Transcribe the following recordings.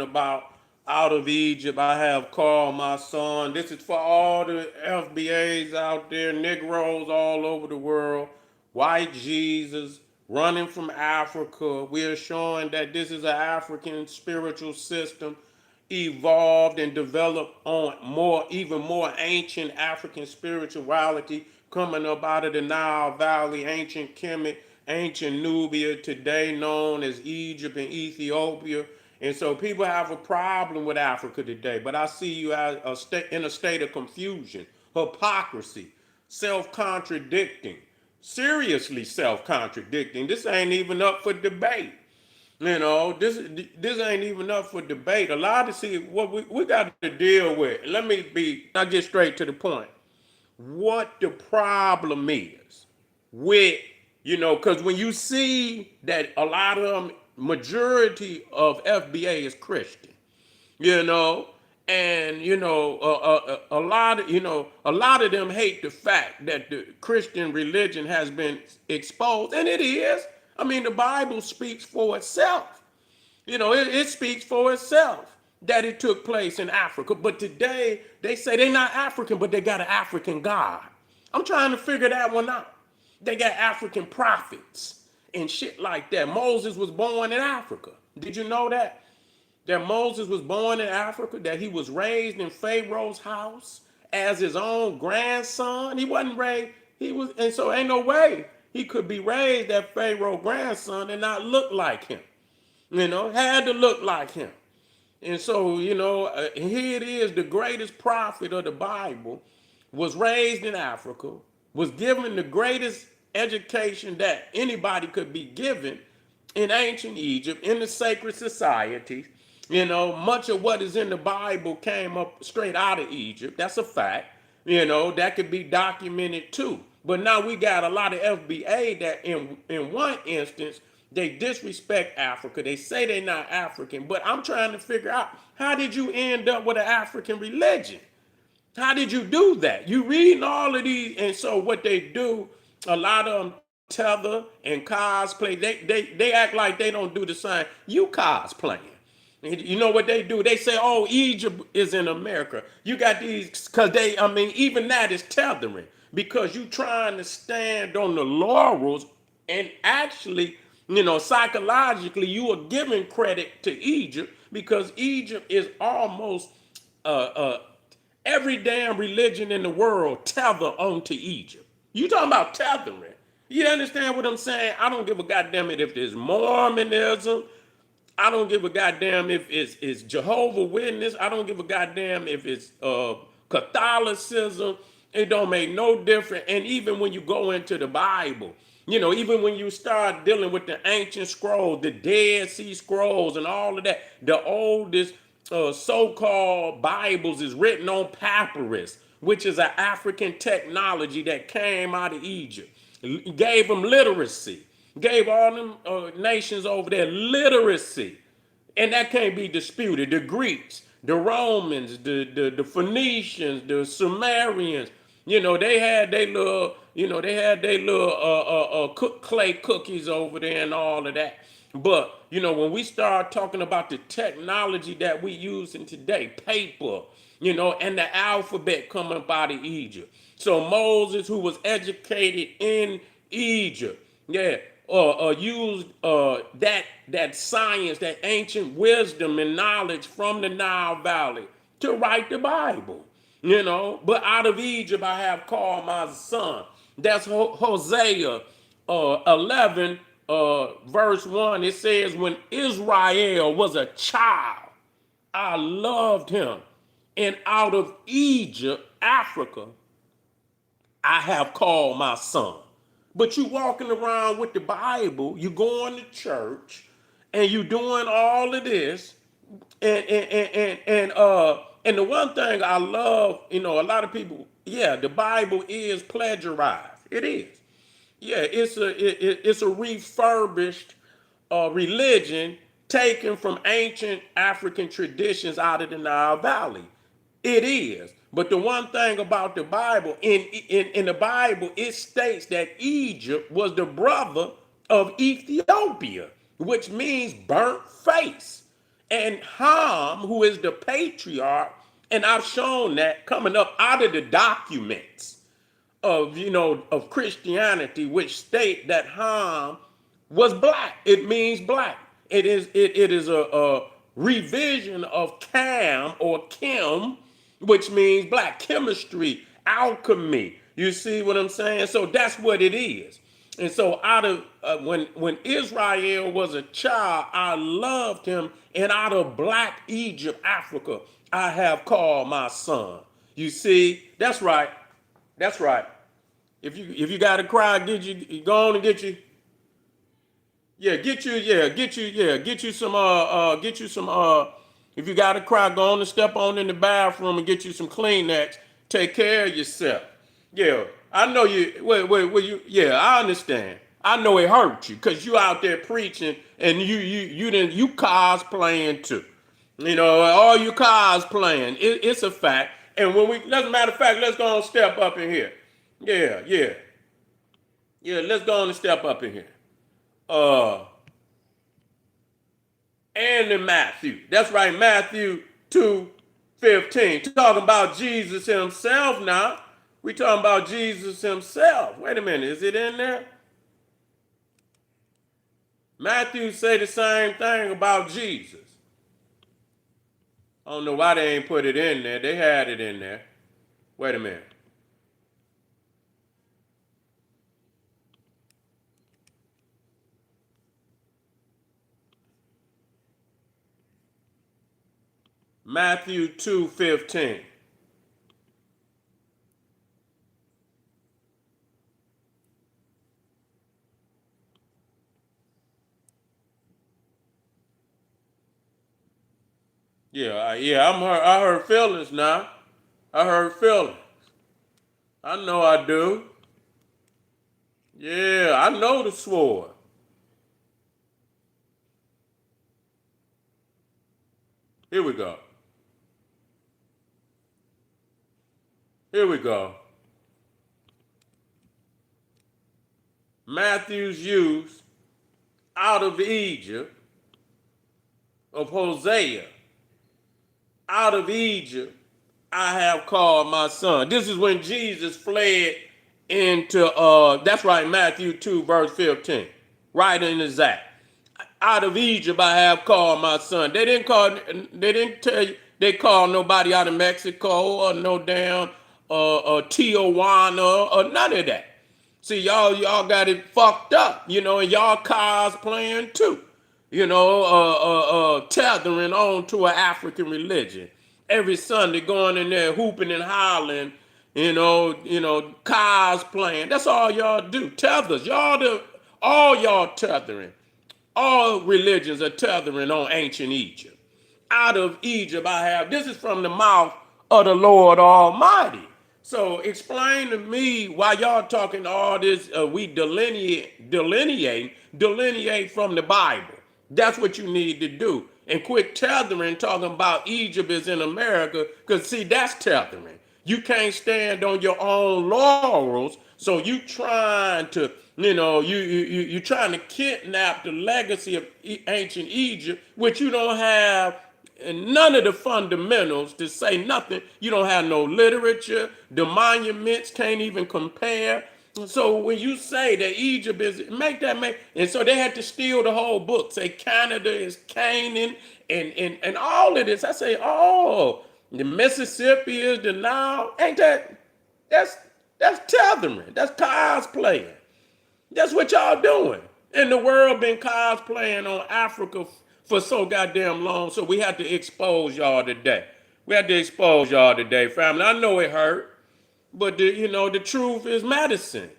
about out of Egypt I have called my son. This is for all the FBAs out there, Negroes all over the world, white Jesus, running from Africa. We are showing that this is an African spiritual system evolved and developed on even more ancient African spirituality coming up out of the Nile Valley, ancient Kemet, ancient Nubia, today known as Egypt and Ethiopia. And so people have a problem with Africa today, but I see you as in a state of confusion, hypocrisy, self-contradicting, seriously self-contradicting. This ain't even up for debate. This ain't even up for debate. A lot of see what we got to deal with. I get straight to the point. What the problem is with, because when you see that a lot of them, majority of FBA is Christian, you know, and a lot of them hate the fact that the Christian religion has been exposed, and it is. I mean, the Bible speaks for itself. It speaks for itself that it took place in Africa. But today they say they're not African, but they got an African God. I'm trying to figure that one out. They got African prophets and shit like that. Moses was born in Africa. Did you know that? That Moses was born in Africa, that he was raised in Pharaoh's house as his own grandson. He wasn't raised, and so ain't no way he could be raised as Pharaoh's grandson and not look like him. Had to look like him. And so, here it is, the greatest prophet of the Bible was raised in Africa, was given the greatest education that anybody could be given in ancient Egypt, in the sacred societies. Much of what is in the Bible came up straight out of Egypt. That's a fact. That could be documented too. But now we got a lot of FBA that in one instance, they disrespect Africa. They say they're not African. But I'm trying to figure out, how did you end up with an African religion? How did you do that? You reading all of these, and so what they do, a lot of them tether and cosplay. They act like they don't do the same. You cosplaying. You know what they do? They say, "Oh, Egypt is in America." You got these because even that is tethering because you trying to stand on the laurels, and actually, psychologically, you are giving credit to Egypt because Egypt is almost uh, uh, every damn religion in the world tether onto Egypt. You talking about tethering? You understand what I'm saying? I don't give a goddamn it if it's Mormonism. I don't give a goddamn if it's Jehovah Witness. I don't give a goddamn if it's Catholicism. It don't make no difference. And even when you go into the Bible, even when you start dealing with the ancient scrolls, the Dead Sea Scrolls and all of that, the oldest so-called Bibles is written on papyrus, which is an African technology that came out of Egypt. Gave them literacy. Gave all them nations over there literacy. And that can't be disputed. The Greeks, the Romans, the Phoenicians, the Sumerians, they had their little, clay cookies over there and all of that. But, when we start talking about the technology that we using today, paper, and the alphabet coming up out of Egypt. So Moses, who was educated in Egypt, yeah, used that science, that ancient wisdom and knowledge from the Nile Valley to write the Bible. But out of Egypt I have called my son. That's Hosea 11, verse 1. It says, when Israel was a child, I loved him. And out of Egypt, Africa, I have called my son. But you walking around with the Bible, you going to church, and you doing all of this, and the one thing I love, a lot of people, yeah, the Bible is plagiarized. It is. Yeah, it's a refurbished religion taken from ancient African traditions out of the Nile Valley. It is. But the one thing about the Bible, in the Bible, it states that Egypt was the brother of Ethiopia, which means burnt face. And Ham, who is the patriarch, and I've shown that coming up out of the documents of Christianity, which state that Ham was black. It means black. It is a revision of Cam or Kim, which means black. Chemistry, alchemy. You see what I'm saying? So that's what it is. And so out of when Israel was a child, I loved him, and out of black Egypt, Africa, I have called my son. You see, that's right. That's right. If you got to cry, go on and get you. Yeah, get you some if you got to cry, go on and step on in the bathroom and get you some Kleenex. Take care of yourself. Yeah, I know you. Wait, you. Yeah, I understand. I know it hurt you because you out there preaching and you cosplaying too. All you cosplaying. It's a fact. And when we, as a matter of fact, let's go on and step up in here. Yeah. Let's go on and step up in here. Uh, and in Matthew. That's right, Matthew 2:15. Talking about Jesus himself now. We talking about Jesus himself. Wait a minute, is it in there? Matthew say the same thing about Jesus. I don't know why they ain't put it in there. They had it in there. Wait a minute. Matthew 2:15. I heard feelings now. I heard feelings. I know I do. Yeah, I know the sword. Here we go. Here we go. Matthew's use out of Egypt of Hosea. Out of Egypt, I have called my son. This is when Jesus fled into, that's right, Matthew 2, verse 15. Right in the Zach. Out of Egypt, I have called my son. They didn't tell you, they called nobody out of Mexico or no damn Tijuana or none of that. See, y'all got it fucked up, and y'all cosplaying too, tethering on to an African religion. Every Sunday going in there hooping and hollering, cosplaying. That's all y'all do. Tethers. All y'all tethering. All religions are tethering on ancient Egypt. Out of Egypt I have, this is from the mouth of the Lord Almighty. So explain to me why y'all talking all this, we delineate from the Bible. That's what you need to do. And quit tethering, talking about Egypt is in America, because see, that's tethering. You can't stand on your own laurels, so you trying to, you trying to kidnap the legacy of ancient Egypt, which you don't have none of the fundamentals to say nothing. You don't have no literature. The monuments can't even compare. So when you say that Egypt is, and so they had to steal the whole book. Say Canada is Canaan and all of this. I say, oh, the Mississippi is the Nile. Ain't that's tethering. That's cosplaying. That's what y'all doing. And the world been cosplaying on Africa for so goddamn long. So we had to expose y'all today. Family. I know it hurt, but the truth is medicine.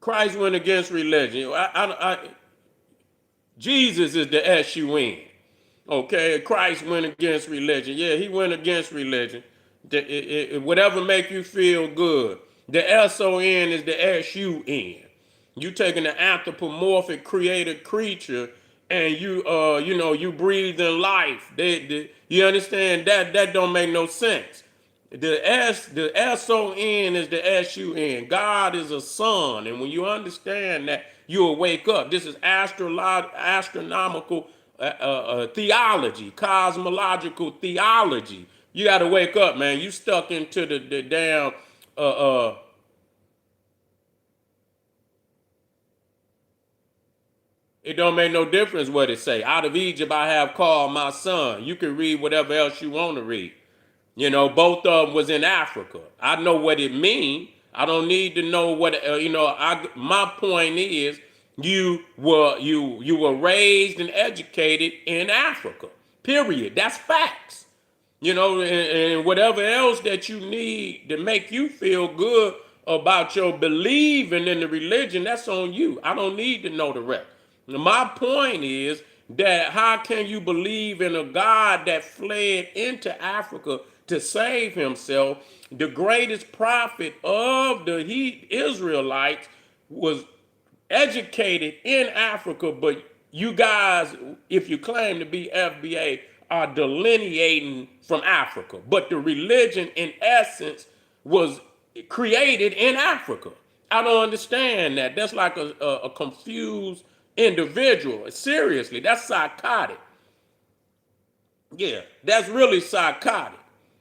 Christ went against religion. Jesus is the S-U-N. Okay, Christ went against religion. Yeah, he went against religion. Whatever make you feel good. The S-O-N is the S-U-N. You taking an anthropomorphic created creature and you breathe in life. You understand that don't make no sense. The S-O-N is the S-U-N. God is a sun. And when you understand that, you'll wake up. This is astronomical theology, cosmological theology. You got to wake up, man. You stuck into the damn it don't make no difference what it say. Out of Egypt I have called my son. You can read whatever else you want to read. You know, both of them was in Africa. I know what it mean. I don't need to know what my point is, you were raised and educated in Africa. Period. That's facts. And whatever else that you need to make you feel good about your believing in the religion, that's on you. I don't need to know the rest. My point is that how can you believe in a God that fled into Africa to save himself? The greatest prophet of the Israelites was educated in Africa, but you guys, if you claim to be FBA, are delineating from Africa. But the religion, in essence, was created in Africa. I don't understand that. That's like a confused individual. Seriously, that's psychotic. Yeah, that's really psychotic.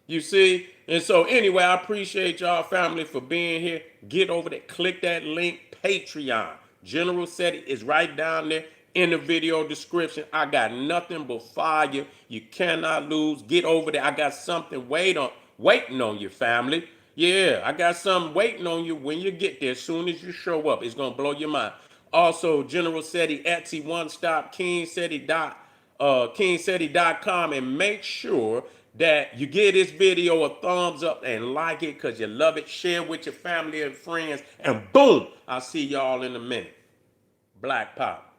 You see? And so anyway, I appreciate y'all family for being here. Get over there, click that link, Patreon. General SETI is right down there in the video description. I got nothing but fire. You cannot lose. Get over there. I got something waiting on you, family. Yeah, I got something waiting on you when you get there. As soon as you show up, it's gonna blow your mind. Also, General SETI, Etsy, One Stop, KingSeti.com, and make sure that you give this video a thumbs up and like it because you love it. Share with your family and friends, and boom, I'll see y'all in a minute. Black Pop.